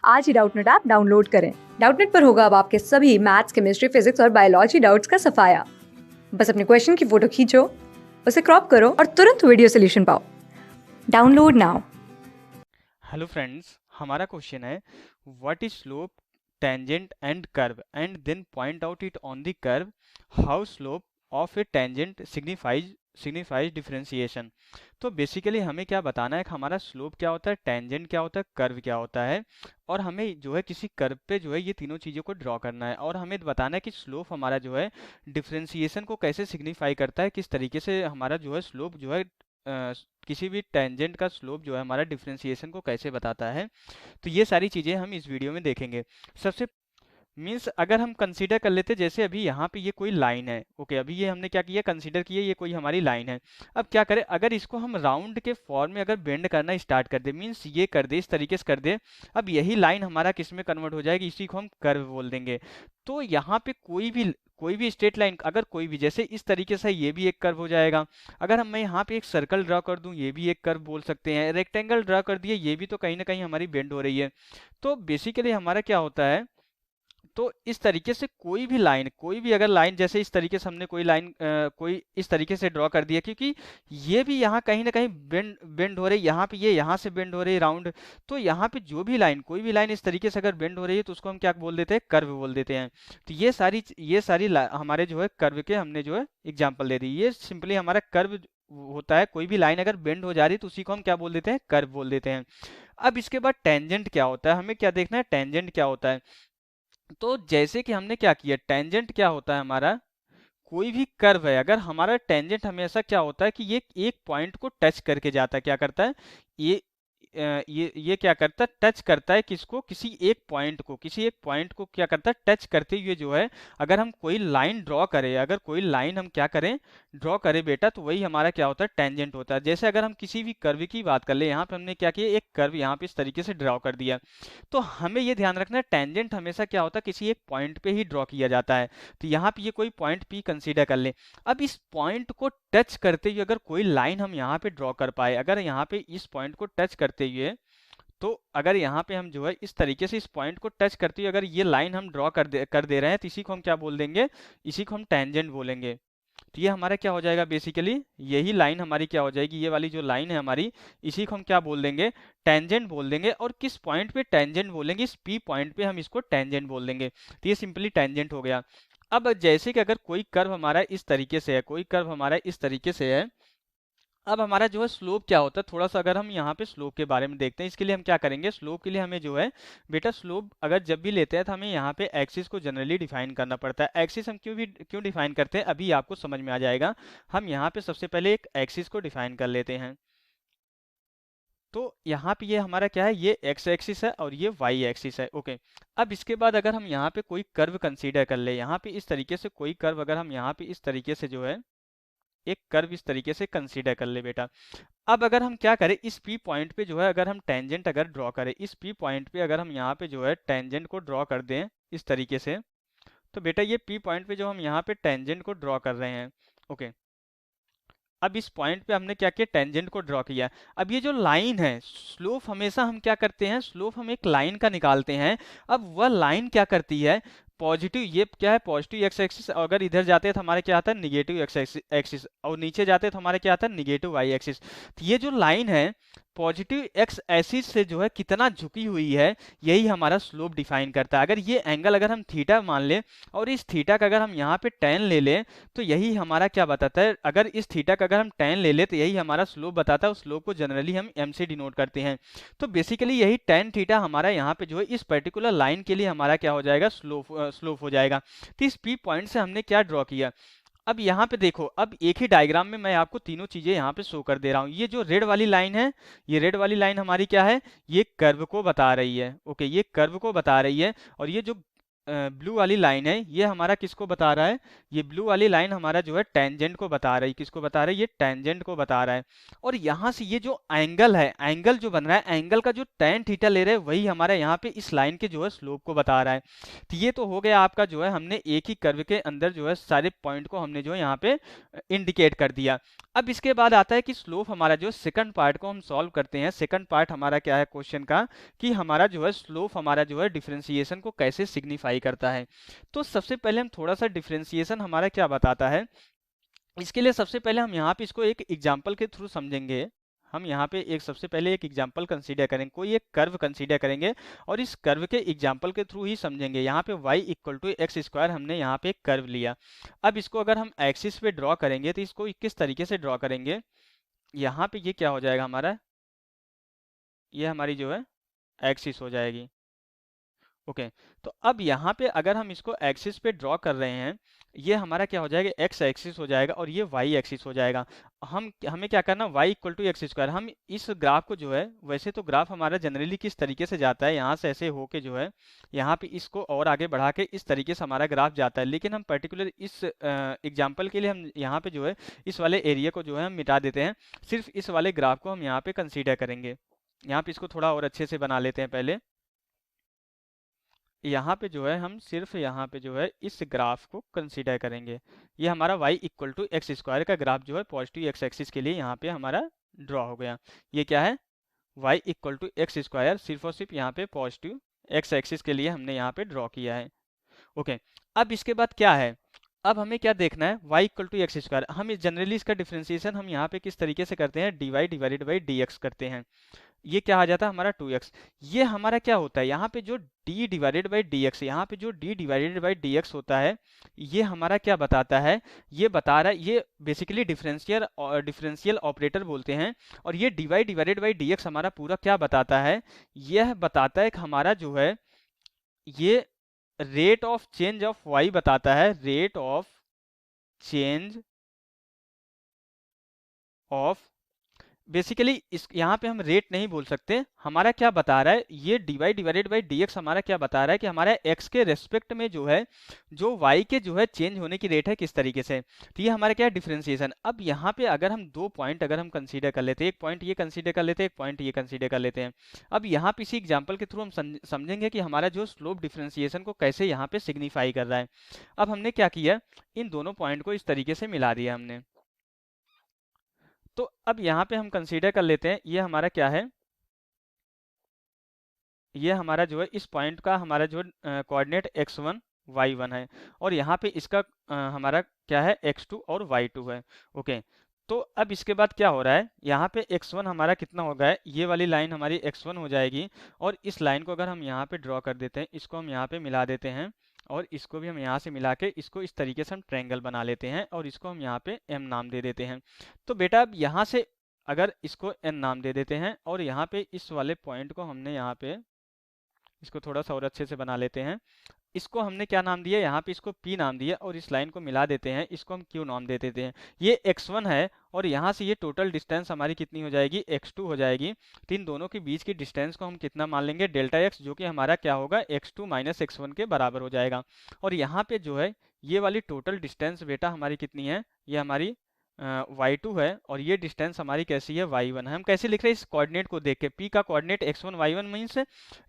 आज ही Doubtnut app download करें। Doubtnut पर होगा अब आपके सभी मैथ्स, केमिस्ट्री, फिजिक्स और बायोलॉजी डाउट्स का सफाया। बस अपने क्वेश्चन की फोटो खींचो, उसे क्रॉप करो और तुरंत वीडियो सोल्यूशन पाओ। Download now. हेलो फ्रेंड्स, हमारा क्वेश्चन है what is slope tangent and curve and then point out it on the curve how slope of a tangent signifies differentiation. तो बेसिकली हमें क्या बताना है कि हमारा स्लोप क्या होता है, टेंजेंट क्या होता है, कर्व क्या होता है, और हमें जो है किसी कर्व पे जो है ये तीनों चीज़ों को ड्रॉ करना है, और हमें बताना है कि स्लोप हमारा जो है डिफरेंशिएशन को कैसे सिग्निफाई करता है, किस तरीके से हमारा जो है स्लोप जो है किसी भी टेंजेंट का स्लोप जो है हमारा डिफरेंशिएशन को कैसे बताता है। तो ये सारी चीज़ें हम इस वीडियो में देखेंगे। सबसे मीन्स अगर हम कंसीडर कर लेते जैसे अभी यहाँ पे ये कोई लाइन है, ओके, अभी ये हमने क्या किया, कंसीडर किया ये कोई हमारी लाइन है। अब क्या करें, अगर इसको हम राउंड के फॉर्म में अगर बेंड करना स्टार्ट कर दे, मीन्स ये कर दे, इस तरीके से कर दे, अब यही लाइन हमारा किस में कन्वर्ट हो जाएगी, इसी को हम कर्व बोल देंगे। तो यहाँ पे कोई भी स्ट्रेट लाइन, अगर कोई भी जैसे इस तरीके से ये भी एक कर्व हो जाएगा। अगर हम मैं यहाँ पे एक सर्कल ड्रा कर दूं, ये भी एक कर्व बोल सकते हैं। रेक्टेंगल ड्रा कर दिए, ये भी तो कहीं ना कहीं हमारी बेंड हो रही है। तो बेसिकली हमारा क्या होता है, तो इस तरीके से कोई भी लाइन, कोई भी अगर लाइन, जैसे इस तरीके से हमने कोई लाइन कोई इस तरीके से ड्रॉ कर दिया, क्योंकि ये भी यहाँ कहीं ना कहीं बेंड बेंड हो रही है, यहाँ पे ये यहाँ से बेंड हो रही है राउंड। तो यहाँ पे जो भी लाइन, कोई भी लाइन इस तरीके से अगर बेंड हो रही है तो उसको हम क्या बोल देते हैं, कर्व बोल देते हैं। तो ये सारी हमारे जो है कर्व के हमने जो है एग्जाम्पल दे दी। ये सिंपली हमारा कर्व होता है, कोई भी लाइन अगर बेंड हो जा रही है तो उसी को हम क्या बोल देते हैं, कर्व बोल देते हैं। अब इसके बाद टेंजेंट क्या होता है, हमें क्या देखना है, टेंजेंट क्या होता है। तो जैसे कि हमने क्या किया, टेंजेंट क्या होता है हमारा, कोई भी कर्व है, अगर हमारा टेंजेंट हमेशा क्या होता है कि ये एक पॉइंट को टच करके जाता है, क्या करता है, ये ये क्या करता है, टच करता है किसको, किसी एक पॉइंट को क्या करता है, टच करते हुए जो है, अगर हम कोई लाइन ड्रॉ करें, अगर कोई लाइन हम क्या करें, ड्रॉ करें बेटा, तो वही हमारा क्या होता है, टेंजेंट होता है। जैसे अगर हम किसी भी कर्व की बात कर ले, यहाँ पे हमने क्या किया, एक कर्व यहाँ पे इस तरीके से ड्रॉ कर दिया। तो हमें ये ध्यान रखना है, टेंजेंट हमेशा क्या होता है, किसी एक पॉइंट पे ही ड्रॉ किया जाता है। तो यहाँ पे ये कोई पॉइंट पी कंसीडर कर ले। अब इस पॉइंट को टच करते हुए अगर कोई लाइन हम यहाँ पे ड्रॉ कर पाए, अगर यहाँ पे इस पॉइंट को टच करते हुए, तो अगर यहाँ पे हम जो है इस तरीके से इस पॉइंट को टच करते हुए अगर ये लाइन हम ड्रॉ कर दे रहे हैं, तो इसी को हम क्या बोल देंगे, इसी को हम टेंजेंट बोलेंगे। तो ये हमारा क्या हो जाएगा, बेसिकली यही लाइन हमारी क्या हो जाएगी, ये वाली जो लाइन है हमारी, इसी को हम क्या बोल देंगे, टेंजेंट बोल देंगे। और किस पॉइंट पे टेंजेंट बोलेंगे, इस पी पॉइंट पे हम इसको टेंजेंट बोल देंगे। तो ये सिंपली टेंजेंट हो गया। अब जैसे कि अगर कोई कर्व हमारा इस तरीके से है, कोई कर्व हमारा इस तरीके से है, अब हमारा जो है स्लोप क्या होता है, थोड़ा सा अगर हम यहाँ पे स्लोप के बारे में देखते हैं, इसके लिए हम क्या करेंगे, स्लोप के लिए हमें जो है बेटा, स्लोप अगर जब भी लेते हैं तो हमें यहाँ पे एक्सिस को जनरली डिफाइन करना पड़ता है। एक्सिस हम क्यों डिफाइन करते हैं, अभी आपको समझ में आ जाएगा। हम यहाँ पे सबसे पहले एक एक्सिस को डिफाइन कर लेते हैं। तो यहाँ पे ये हमारा क्या है, ये एक्स एक्सिस है और ये वाई एक्सिस है, ओके। अब इसके बाद अगर हम यहाँ पे कोई कर्व कंसीडर कर ले, यहाँ पे इस तरीके से कोई कर्व अगर हम यहाँ पे इस तरीके से जो है एक कर्व इस तरीके से कंसीडर कर ले बेटा। अब अगर हम क्या करें, इस पी पॉइंट पे जो है अगर हम टेंजेंट अगर ड्रॉ करें, इस पी पॉइंट पे अगर हम यहाँ पे जो है टेंजेंट को ड्रॉ कर दें इस तरीके से, तो बेटा ये पी पॉइंट पे जो हम यहाँ पे टेंजेंट को ड्रॉ कर रहे हैं, ओके। अब इस पॉइंट पे हमने क्या किया, टेंजेंट को ड्रॉ किया। अब ये जो लाइन है, स्लोप हमेशा हम क्या करते हैं, स्लोप हम एक लाइन का निकालते हैं। अब वह लाइन क्या करती है, पॉजिटिव, ये क्या है, पॉजिटिव एक्स एक्सिस, अगर इधर जाते हैं तो हमारे क्या आता है, निगेटिव एक्स एक्सिस, और नीचे जाते हैं तो हमारे क्या आता है, निगेटिव वाई एक्सिस। तो ये जो लाइन है पॉजिटिव एक्स एक्सिस से जो है कितना झुकी हुई है, यही हमारा स्लोप डिफाइन करता है। अगर ये एंगल अगर हम थीटा मान लें और इस थीटा का अगर हम यहाँ पे टेन ले लें, तो यही हमारा क्या बताता है, अगर इस थीटा का अगर हम टेन ले लें तो यही हमारा स्लोप बताता है। उस स्लोप को जनरली हम एम से डिनोट करते हैं। तो बेसिकली यही टेन थीटा हमारा यहाँ पे जो है इस पर्टिकुलर लाइन के लिए हमारा क्या हो जाएगा, स्लोप हो जाएगा। तो इस पी पॉइंट से हमने क्या ड्रॉ किया। अब यहाँ पे देखो, अब एक ही डायग्राम में मैं आपको तीनों चीजें यहाँ पे शो कर दे रहा हूँ। ये जो रेड वाली लाइन है, ये रेड वाली लाइन हमारी क्या है, ये कर्व को बता रही है, ओके, ये कर्व को बता रही है। और ये जो ब्लू वाली लाइन है ये हमारा किसको बता रहा है, ये ब्लू वाली लाइन हमारा जो है टेंजेंट को बता रही है, किसको बता रहा है, ये टेंजेंट को बता रहा है। और यहाँ से ये जो एंगल है, एंगल जो बन रहा है, एंगल का जो tan थीटा ले रहे हैं वही हमारा यहाँ पे इस लाइन के जो है स्लोप को बता रहा है। तो ये तो हो गया आपका जो है, हमने एक ही कर्व के अंदर जो है सारे पॉइंट को हमने जो है यहाँ पे इंडिकेट कर दिया। अब इसके बाद आता है कि स्लोप हमारा जो सेकंड पार्ट को हम सॉल्व करते हैं। सेकंड पार्ट हमारा क्या है क्वेश्चन का, कि हमारा जो है स्लोप हमारा जो है डिफरेंशिएशन को कैसे सिग्निफाई करता है। तो सबसे पहले हम थोड़ा सा डिफरेंशिएशन हमारा क्या बताता है, इसके लिए सबसे पहले हम यहाँ पे इसको एक एग्जाम्पल के थ्रू समझेंगे। हम यहाँ पे एक सबसे पहले एक एग्जाम्पल कंसीडर करेंगे, कोई एक कर्व कंसीडर करेंगे और इस कर्व के एग्जाम्पल के थ्रू ही समझेंगे। यहाँ पे y equal to x square हमने यहाँ पे एक कर्व लिया। अब इसको अगर हम एक्सिस पे ड्रॉ करेंगे तो इसको किस तरीके से ड्रॉ करेंगे, यहाँ पे ये क्या हो जाएगा हमारा, ये हमारी जो है एक्सिस हो जाएगी। ओके तो अब यहाँ पे अगर हम इसको एक्सिस पे ड्रॉ कर रहे हैं, ये हमारा क्या हो जाएगा, एक्स एक्सिस हो जाएगा और ये वाई एक्सिस हो जाएगा। हमें क्या करना, y equal to x square. हम इस ग्राफ को जो है, वैसे तो ग्राफ हमारा जनरली किस तरीके से जाता है, यहाँ से ऐसे होके जो है यहाँ पे इसको और आगे बढ़ा के इस तरीके से हमारा ग्राफ जाता है। लेकिन हम पर्टिकुलर इस एग्जाम्पल के लिए हम यहाँ पे जो है इस वाले एरिया को जो है हम मिटा देते हैं, सिर्फ इस वाले ग्राफ को हम यहाँ पे कंसीडर करेंगे। यहाँ पे इसको थोड़ा और अच्छे से बना लेते हैं। पहले यहाँ पे जो है हम सिर्फ यहाँ पे जो है इस ग्राफ को कंसीडर करेंगे। ये हमारा y equal to x square का ग्राफ जो है पॉजिटिव एक्स एक्सिस के लिए यहाँ पे हमारा ड्रॉ हो गया। ये क्या है, y equal to x square, सिर्फ और सिर्फ यहाँ पे पॉजिटिव एक्स एक्सिस के लिए हमने यहाँ पे ड्रॉ किया है। ओके अब इसके बाद क्या है, अब हमें क्या देखना है, y equal to x square. हम जनरली इसका डिफ्रेंसिएशन हम यहाँ पे किस तरीके से करते हैं, dy डिवाइडेड बाई dx करते हैं। ये क्या आ जाता है हमारा 2x। ये हमारा क्या होता है, यहाँ पे जो d डिवाइडेड बाई dx, यहाँ पे जो d डिवाइडेड बाई dx होता है, ये हमारा क्या बताता है, ये बता रहा है, ये बेसिकली डिफरेंशियल ऑपरेटर बोलते हैं। और ये dy डिवाइडेड बाई dx हमारा पूरा क्या बताता है, यह बताता है कि हमारा जो है ये rate of change of y बताता है, rate of change of, basically इस यहाँ पे हम रेट नहीं बोल सकते, हमारा क्या बता रहा है, ये dy डिवाइडेड बाई dx हमारा क्या बता रहा है कि हमारा x के रेस्पेक्ट में जो है, जो y के जो है चेंज होने की रेट है किस तरीके से। तो ये हमारा क्या है, डिफरेंशिएशन। अब यहाँ पे अगर हम दो पॉइंट अगर हम कंसीडर कर लेते हैं, एक पॉइंट ये कंसीडर कर लेते हैं, एक पॉइंट ये कंसीडर कर लेते हैं। अब यहाँ पे इसी एग्जाम्पल के थ्रू हम समझेंगे कि हमारा जो स्लोप डिफरेंशिएशन को कैसे यहाँ पे सिग्निफाई कर रहा है। अब हमने क्या किया, इन दोनों पॉइंट को इस तरीके से मिला दिया हमने। तो अब यहाँ पे हम कंसीडर कर लेते हैं, ये हमारा क्या है, ये हमारा जो है इस पॉइंट का हमारा जो कोऑर्डिनेट x1 y1 है, और यहाँ पे इसका हमारा क्या है, x2 और y2 है। ओके तो अब इसके बाद क्या हो रहा है, यहाँ पे x1 हमारा कितना हो गया, ये वाली लाइन हमारी x1 हो जाएगी। और इस लाइन को अगर हम यहाँ पे ड्रॉ कर देते हैं, इसको हम यहाँ पे मिला देते हैं, और इसको भी हम यहाँ से मिला के इसको इस तरीके से हम ट्रायंगल बना लेते हैं, और इसको हम यहाँ पे m नाम दे देते हैं। तो बेटा अब यहाँ से अगर इसको n नाम दे देते हैं, और यहाँ पे इस वाले पॉइंट को हमने यहाँ पे इसको थोड़ा सा और अच्छे से बना लेते हैं, इसको हमने क्या नाम दिया, यहाँ पे इसको P नाम दिया, और इस लाइन को मिला देते हैं, इसको हम Q नाम दे देते हैं। ये x1 है, और यहाँ से ये टोटल डिस्टेंस हमारी कितनी हो जाएगी, x2 हो जाएगी। तो इन दोनों के बीच की डिस्टेंस को हम कितना मान लेंगे, डेल्टा x, जो कि हमारा क्या होगा, x2 माइनस x1 के बराबर हो जाएगा। और यहाँ पे जो है ये वाली टोटल डिस्टेंस बेटा हमारी कितनी है, ये हमारी y2 है, और ये डिस्टेंस हमारी कैसी है, y1 है। हम कैसे लिख रहे हैं, इस कोऑर्डिनेट को देख के, p का कोऑर्डिनेट x1 y1 मीन्स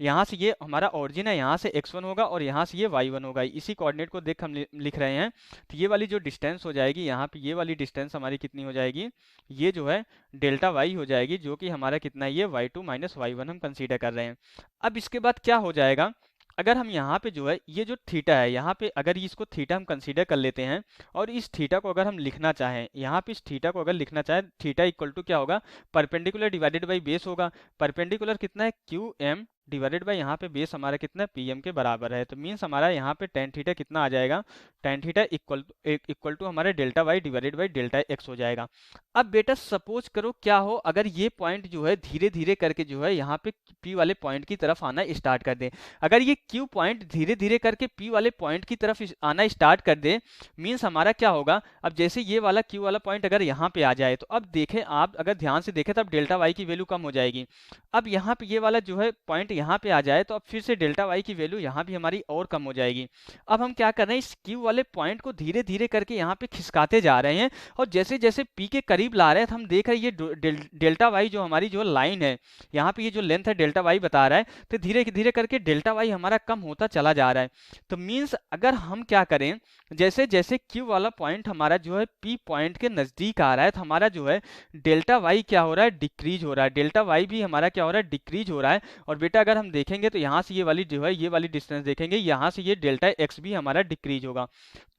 यहाँ से ये हमारा ओरिजिन है, यहाँ से x1 होगा और यहाँ से ये y1 होगा, इसी कोऑर्डिनेट को देख हम लिख रहे हैं। तो ये वाली जो डिस्टेंस हो जाएगी, यहाँ पे ये वाली डिस्टेंस हमारी कितनी हो जाएगी, ये जो है डेल्टा y हो जाएगी, जो कि हमारा कितना है, ये y2 माइनस y1 हम कंसीडर कर रहे हैं। अब इसके बाद क्या हो जाएगा, अगर हम यहाँ पे जो है ये जो थीटा है, यहाँ पे अगर इसको थीटा हम कंसीडर कर लेते हैं, और इस थीटा को अगर हम लिखना चाहें, यहाँ पे इस थीटा को अगर लिखना चाहें, थीटा इक्वल टू क्या होगा, परपेंडिकुलर डिवाइडेड बाई बेस होगा। परपेंडिकुलर कितना है, QM डिवाइडेड बाई यहाँ पे बेस हमारा कितना है, PM के बराबर है। तो मीन्स हमारा यहाँ पे tan थीटा कितना आ जाएगा, tan थीटा इक्वल टू हमारे delta y divided by delta x हो जाएगा। अब बेटा सपोज करो क्या हो, अगर ये पॉइंट जो है धीरे धीरे करके जो है यहाँ पे P वाले पॉइंट की तरफ आना स्टार्ट कर दे। अगर ये Q पॉइंट धीरे धीरे करके P वाले पॉइंट की तरफ आना स्टार्ट कर दे, मीन्स हमारा क्या होगा, अब जैसे ये वाला Q वाला पॉइंट अगर यहाँ पे आ जाए, तो अब देखें आप, अगर ध्यान से देखें, तब डेल्टा y की वैल्यू कम हो जाएगी। अब यहाँ पे ये वाला जो है पॉइंट यहाँ पे आ जाए तो अब फिर से डेल्टा वाई की वैल्यू यहाँ भी हमारी और कम हो जाएगी। अब हम क्या कर रहे हैं, इस क्यू वाले पॉइंट को धीरे धीरे करके यहाँ पे खिसकाते जा रहे हैं, और जैसे जैसे पी के करीब ला रहे हैं तो हम देख रहे हैं ये डेल्टा वाई जो हमारी जो लाइन है, यहाँ पे ये जो लेंथ है डेल्टा वाई बता रहा है, तो धीरे धीरे करके डेल्टा वाई हमारा कम होता चला जा रहा है। तो मीन्स अगर हम क्या करें, जैसे जैसे क्यू वाला पॉइंट हमारा जो है पी पॉइंट के नज़दीक आ रहा है, तो हमारा जो है डेल्टा वाई क्या हो रहा है, डिक्रीज हो रहा है, डेल्टा वाई भी हमारा क्या हो रहा है, डिक्रीज हो रहा है। और बेटा अगर हम देखेंगे तो यहाँ से ये वाली जो है, ये वाली डिस्टेंस देखेंगे, यहाँ से ये डेल्टा एक्स भी हमारा डिक्रीज होगा।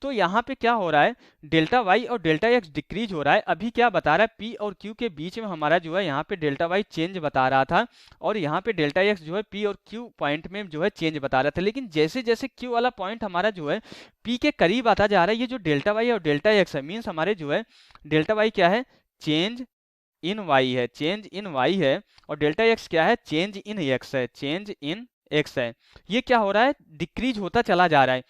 तो यहाँ पे क्या हो रहा है, डेल्टा वाई और डेल्टा एक्स डिक्रीज हो रहा है। अभी क्या बता रहा है, पी और क्यू के बीच में हमारा जो है यहाँ पे डेल्टा वाई चेंज बता रहा था, और यहाँ पे डेल्टा एक्स जो है पी और क्यू पॉइंट में जो है चेंज बता रहा था। लेकिन जैसे जैसे क्यू वाला पॉइंट हमारा जो है पी के करीब आता जा रहा है, ये जो डेल्टा वाई और डेल्टा एक्स है, मीन्स हमारे जो है डेल्टा वाई क्या है, चेंज इन वाई है, चेंज इन वाई है, और डेल्टा एक्स क्या है, चेंज इन एक्स है, चेंज इन एक्स है। ये क्या हो रहा है, डिक्रीज होता चला जा रहा है।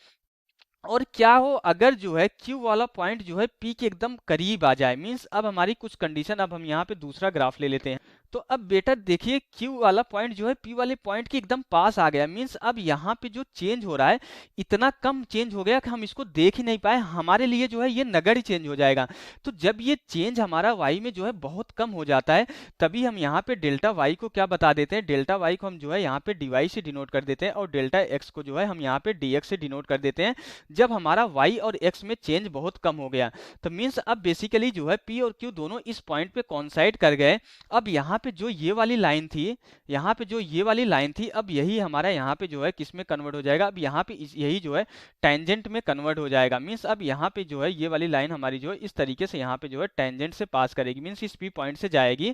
और क्या हो अगर जो है Q वाला पॉइंट जो है P के एकदम करीब आ जाए, मीन्स अब हमारी कुछ कंडीशन, अब हम यहाँ पे दूसरा ग्राफ ले लेते हैं। तो अब बेटा देखिए Q वाला पॉइंट जो है P वाले पॉइंट के एकदम पास आ गया, मीन्स अब यहाँ पे जो चेंज हो रहा है इतना कम चेंज हो गया कि हम इसको देख ही नहीं पाए, हमारे लिए जो है ये नगण्य चेंज हो जाएगा। तो जब ये चेंज हमारा y में जो है बहुत कम हो जाता है, तभी हम यहाँ पे डेल्टा y को क्या बता देते हैं, डेल्टा y को हम जो है यहाँ पे dy से डिनोट कर देते हैं, और डेल्टा x को जो है हम यहाँ पे dx से डिनोट कर देते हैं, जब हमारा y और x में चेंज बहुत कम हो गया। तो मीन्स अब बेसिकली जो है p और q दोनों इस पॉइंट पे कॉन्साइड कर गए। अब यहाँ पे जो ये वाली लाइन थी, यहाँ पे जो ये वाली लाइन थी, अब यही हमारा यहाँ पे जो है किस में कन्वर्ट हो जाएगा, अब यहाँ पे यही जो है टेंजेंट में कन्वर्ट हो जाएगा। मीन्स अब यहाँ पे जो है ये वाली लाइन हमारी जो है इस तरीके से यहाँ पे जो है टेंजेंट से पास करेगी, मीन्स इस p पॉइंट से जाएगी।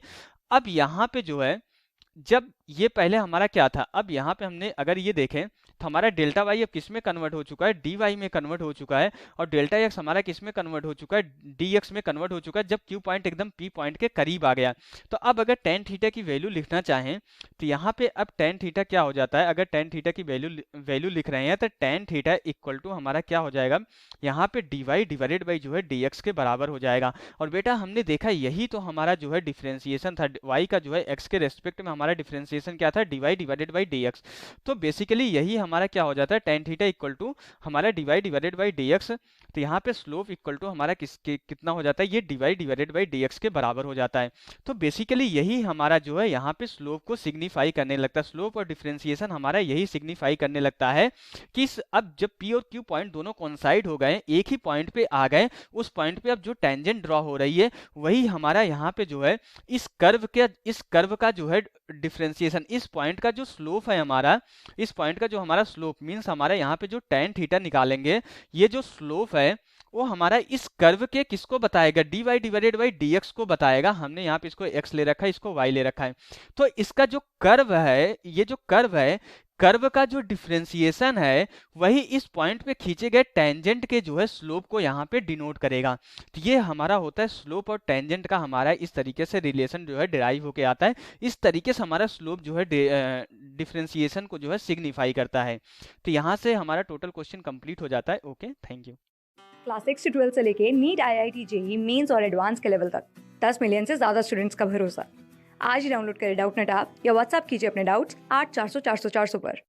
अब यहाँ पे जो है जब ये पहले हमारा क्या था, अब यहाँ पे हमने अगर ये देखें तो हमारा डेल्टा वाई अब किस में कन्वर्ट हो चुका है, डी वाई में कन्वर्ट हो चुका है, और डेल्टा एक्स हमारा किस में कन्वर्ट हो चुका है, डी एक्स में कन्वर्ट हो चुका है, जब क्यू पॉइंट एकदम पी पॉइंट के करीब आ गया। तो अब अगर टेन थीटा की वैल्यू लिखना चाहें तो यहाँ पे अब टेन थीटा क्या हो जाता है, अगर टेन थीटा की वैल्यू लिख रहे हैं तो टेन थीटा इक्वल टू हमारा क्या हो जाएगा, यहाँ पे डी वाई डिवाइडेड बाई जो है डी एक्स के बराबर हो जाएगा। और बेटा हमने देखा यही तो हमारा जो है डिफ्रेंसिएशन था, वाई का जो है एक्स के रेस्पेक्ट में हमारा डिफ्रेंसिएशन क्या था, d y divided by d x. तो बेसिकली यही हमारा क्या हो जाता है, टेन थीटा इक्वल टू हमारा d y divided by d x. तो यहाँ पे स्लोप इक्वल टू हमारा कितना हो जाता है, ये d y divided by d x के बराबर हो जाता है। तो बेसिकली यही हमारा जो है यहाँ पे स्लोप को सिग्निफाई करने लगता है, स्लोप और डिफरेंशिएशन हमारा यही सिग्निफाई करने लगता है कि अब जब पी और क्यू पॉइंट दोनों कॉन्साइड हो गए, एक ही पॉइंट पे आ गए, उस पॉइंट पे अब जो टेंजेंट ड्रॉ हो रही है वही हमारा यहाँ पे जो है इस कर्व का जो है डिफरेंशिएशन, इस पॉइंट का जो स्लोप है हमारा, इस पॉइंट का जो हमारा स्लोप मीन्स हमारा यहाँ पे जो टेन थीटा निकालेंगे, ये जो स्लोप है वो हमारा इस कर्व के किसको बताएगा, d y divided by d x को बताएगा। हमने यहाँ पे इसको x ले रखा है, इसको y ले रखा है। तो इसका जो कर्व है, ये जो कर्व है, कर्व का जो डिफरेंशिएशन है वही इस पॉइंट पे खींचे गए टेंजेंट के जो है स्लोप को यहाँ पे डिनोट करेगा। तो ये हमारा होता है स्लोप और टेंजेंट का हमारा इस तरीके से रिलेशन जो है डिराइव होके आता है। इस तरीके से हमारा स्लोप जो है डिफरेंशिएशन को जो है सिग्निफाई करता है। तो यहाँ से हमारा टोटल क्वेश्चन कंप्लीट हो जाता है। Okay, thank you. क्लास 6 से 12 से लेके नीट, IIT, जेई मेंस और एडवांस के लेवल तक 10 मिलियन से ज़्यादा स्टूडेंट्स का भरोसा। आज ही डाउनलोड करें डाउटनेट ऐप या व्हाट्सएप कीजिए अपने डाउट्स 8400 400 400 पर।